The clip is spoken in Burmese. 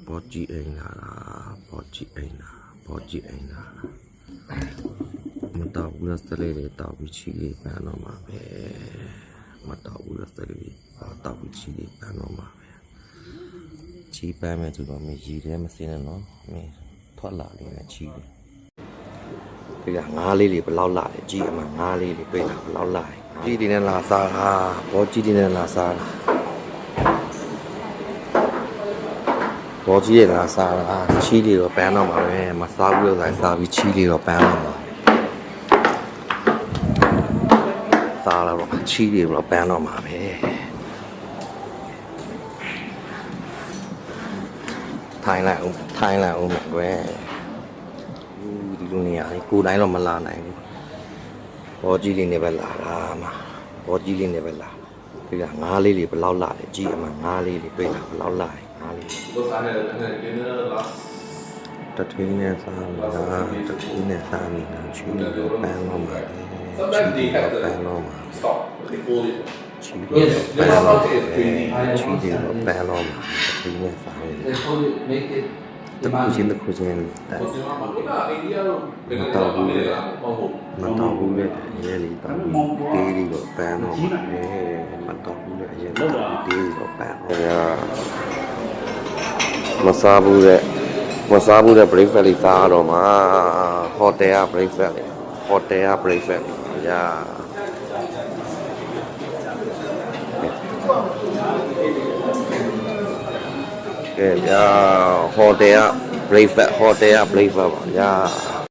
ဘောကြီးအိမ်လာဘောကြီးအိမ်လာဘောကြီးအိမ်လာမတော်ဘူးလားစလေးတွေတောက်ပြီးချီလေးပန်းတော့မှာပဲမတော်ဘူးလားစလေးတောက်ပြီးချီလေးပန်းတော့မှာပဲချီပန်းမယ်ဆိုတော့မရည်တယ်မစင်းနဲ့နော်မင်းထွက်လာနေတယ်ချီတယ်ဒီကငါးလေးတွေဘယ်လောက်လာလဲကြည့်အမှငါးလေးတွေပြိတ်လာဘယ်လောက်လာလဲကြီးတွေနဲ့လာစားတာဘောကြီးတွေနဲ့လာစားတာဘောကြီးရလာစားတာချီတွေတော့ပန်းတော့မှာပဲမစားဘူးလို့စားပြီးချီတွေတော့ပန်းတော့မှာစားလာတော့ချီတွေတော့ပန်းတော့မှာပဲထိုင်လိုက်အောင်မယ်ကွယ်ဒီလိုနေရာလေးကိုယ်တိုင်းတော့မလာနိုင်ဘူးဘောကြီးလေးနဲ့ပဲလာတာမှာဘောကြီးလေးနဲ့ပဲလာဒီကငါးလေးတွေဘယ်လောက်လာလဲကြည့်အမှငါးလေးတွေတွေ့တာဘယ်လောက်လာလဲငါးလေးကိုစားနေတယ်လားတထင်းနဲ့စားမိလားတထင်းနဲ့စားမိလားချီတော့ပန်းတော့မှာချီတော့ပန်းတော့မှာချီတော့ပန်းတော့ချီတော့ပန်းတော့မှာတထင်းနဲ့စားမိတခုချင်းတခုချင်းမတော်ဘူးလေရဲလီတော့တေးလီတော့ပန်းတော့မှာမတော်ဘူးလေရဲတေးလီတော့ပန်းတော့မစားဘူးတဲ့ breakfast လေးစားတော့မှာ hotel က breakfast လေး ရာကဲဗျာ hotel က breakfast ပါဗျာ